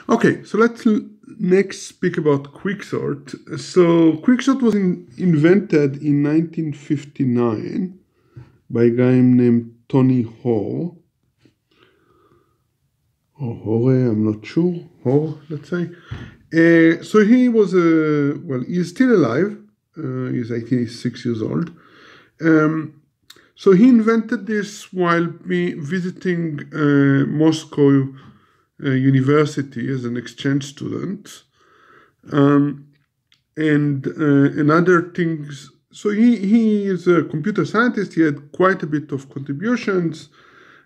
Okay, so let's next speak about QuickSort. So QuickSort was invented in 1959 by a guy named Tony Hoare. Or Hoare, I'm not sure. Hoare, let's say. So he was well, he's still alive. He's 86 years old. So he invented this while visiting Moscow University as an exchange student. And other things. So he is a computer scientist. He had quite a bit of contributions.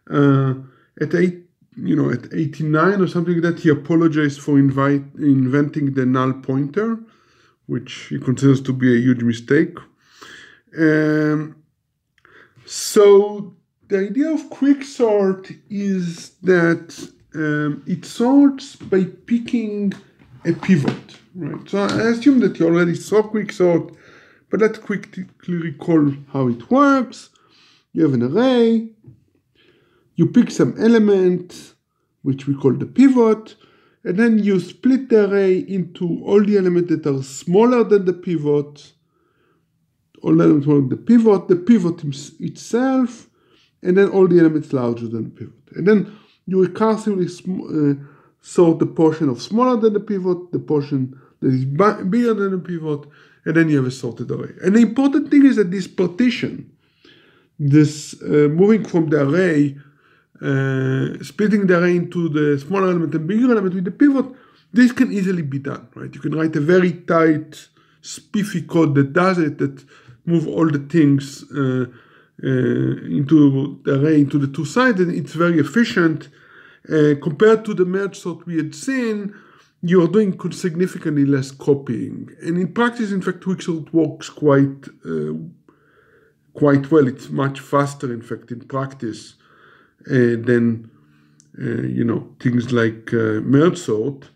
At 89 or something like that, he apologized for inventing the null pointer, which he considers to be a huge mistake. So the idea of QuickSort is that it sorts by picking a pivot, right? So I assume that you already saw QuickSort, but let's quickly recall how it works. You have an array, you pick some element, which we call the pivot, and then you split the array into all the elements that are smaller than the pivot, all the elements smaller than the pivot itself, and then all the elements larger than the pivot. And then you recursively sort the portion of smaller than the pivot, the portion that is bigger than the pivot, and then you have a sorted array. And the important thing is that this partition, this moving from the array, splitting the array into the smaller element and bigger element with the pivot, this can easily be done, right? You can write a very tight, spiffy code that does it, that move all the things into the array, into the two sides, and it's very efficient. Compared to the merge sort we had seen, you are doing significantly less copying. And in practice, in fact, QuickSort works quite well. It's much faster, in fact, in practice than things like merge sort.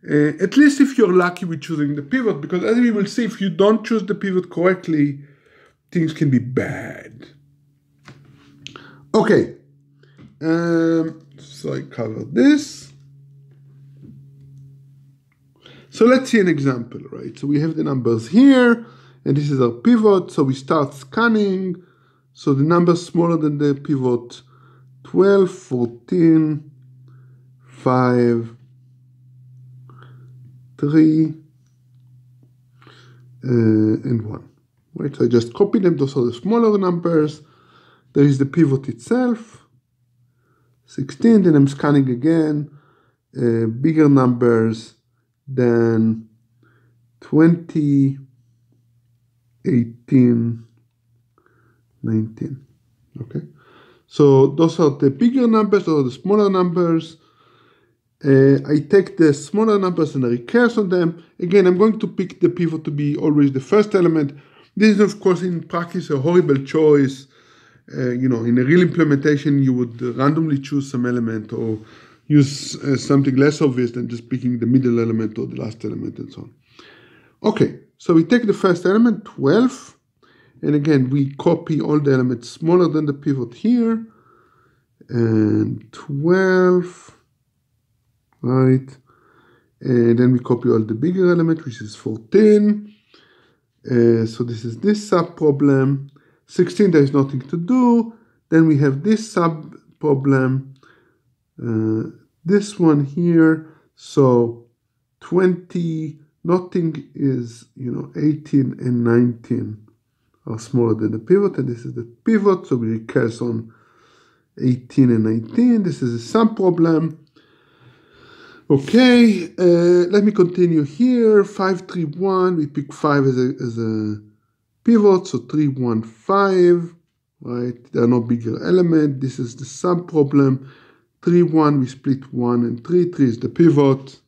At least if you're lucky with choosing the pivot, because as we will see, if you don't choose the pivot correctly, things can be bad. Okay, so I covered this. So let's see an example, right? So we have the numbers here, and this is our pivot. So we start scanning. So the numbers smaller than the pivot, 12, 14, 5, 3, and 1. Right? So I just copy them. Those are the smaller numbers. There is the pivot itself, 16. Then I'm scanning again, bigger numbers than 20, 18, 19. Okay. So those are the bigger numbers or the smaller numbers. I take the smaller numbers and I recurse on them. Again, I'm going to pick the pivot to be always the first element. This is, of course, in practice, a horrible choice. In a real implementation, you would randomly choose some element or use something less obvious than just picking the middle element or the last element and so on. Okay, so we take the first element, 12. And again, we copy all the elements smaller than the pivot here. And 12, right? And then we copy all the bigger element, which is 14. So this is this sub-problem. 16, there is nothing to do. Then we have this sub-problem. This one here. So 20, nothing is, 18 and 19 are smaller than the pivot. And this is the pivot. So we recurse on 18 and 19. This is a sub-problem. Okay, let me continue here. 5, 3, 1. We pick 5 as a pivot, so 3, 1, 5. Right? There are no bigger element. This is the sub-problem. 3, 1. We split 1 and 3. 3 is the pivot.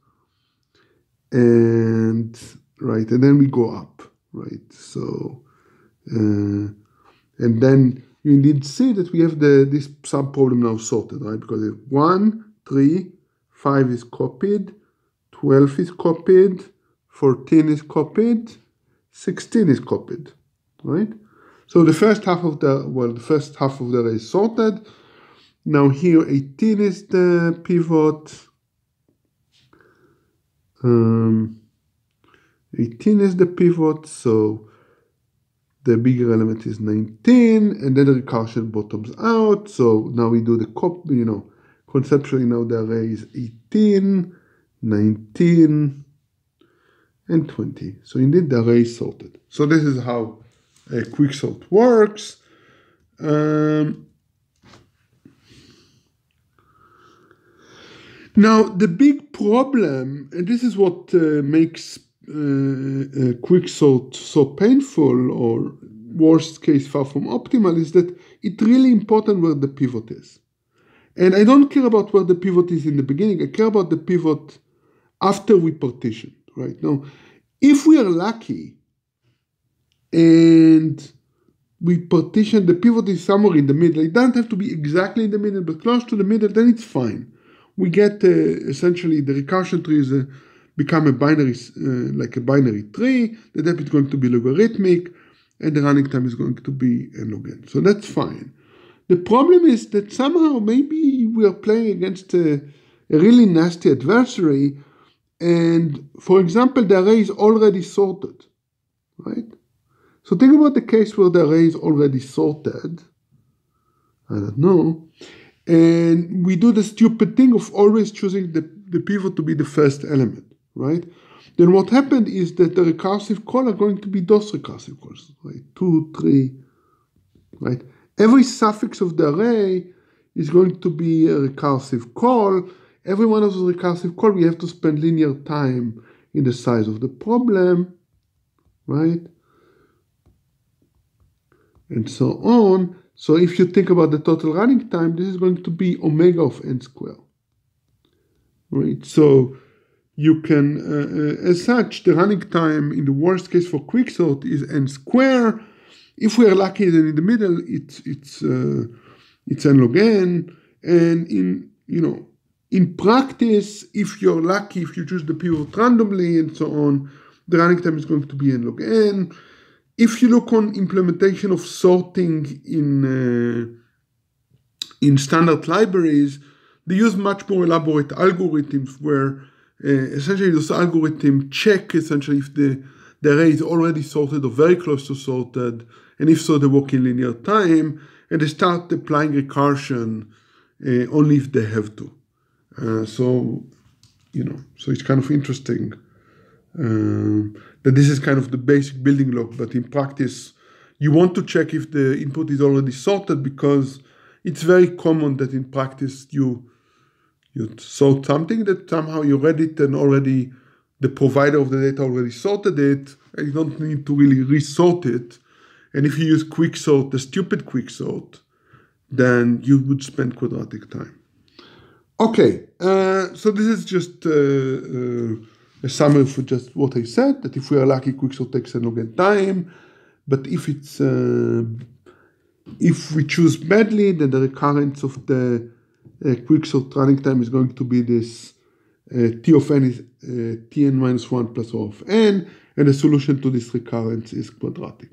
And right, and then we go up. Right. So, and then you indeed see that we have this sub-problem now sorted, right? Because if 1, 3. 5 is copied, 12 is copied, 14 is copied, 16 is copied, right? So the first half of the array is sorted. Now here 18 is the pivot, 18 is the pivot, so the bigger element is 19, and then the recursion bottoms out. So now we do the conceptually now the array is 18, 19, and 20. So indeed the array is sorted. So this is how QuickSort works. Now the big problem, and this is what makes QuickSort so painful, or worst case far from optimal, is that it's really important where the pivot is. And I don't care about where the pivot is in the beginning. I care about the pivot after we partition, right? Now, if we are lucky and we partition, the pivot is somewhere in the middle. It doesn't have to be exactly in the middle, but close to the middle, then it's fine. We get essentially the recursion tree is become a binary, like a binary tree. The depth is going to be logarithmic, and the running time is going to be log n. So that's fine. The problem is that somehow maybe we are playing against a really nasty adversary, and for example, the array is already sorted, right? So think about the case where the array is already sorted. I don't know. And we do the stupid thing of always choosing the pivot to be the first element, right? Then what happened is that the recursive calls are going to be those recursive calls, right? 2, 3, right? Every suffix of the array is going to be a recursive call. Every one of those recursive calls, we have to spend linear time in the size of the problem, right? And so on. So if you think about the total running time, this is going to be omega of n squared, right? So you can, as such, the running time in the worst case for QuickSort is n squared. If we are lucky, then in the middle, it's n log n. And in practice, if you're lucky, if you choose the pivot randomly and so on, the running time is going to be n log n. If you look on implementation of sorting in standard libraries, they use much more elaborate algorithms where essentially those algorithms check essentially if the array is already sorted or very close to sorted, and if so, they work in linear time, and they start applying recursion only if they have to. So it's kind of interesting. That this is kind of the basic building block, but in practice, you want to check if the input is already sorted, because it's very common that in practice you sort something that somehow you read it and already the provider of the data already sorted it, and you don't need to really resort it. And if you use QuickSort, the stupid QuickSort, then you would spend quadratic time. Okay, so this is just a summary for just what I said, that if we are lucky, QuickSort takes n log n time, but if we choose badly, then the recurrence of the QuickSort running time is going to be this t of n is tn minus 1 plus O of n, and the solution to this recurrence is quadratic,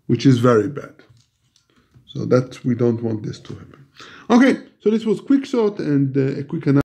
which is very bad. So that we don't want this to happen. Okay, so this was QuickSort and a quick analysis.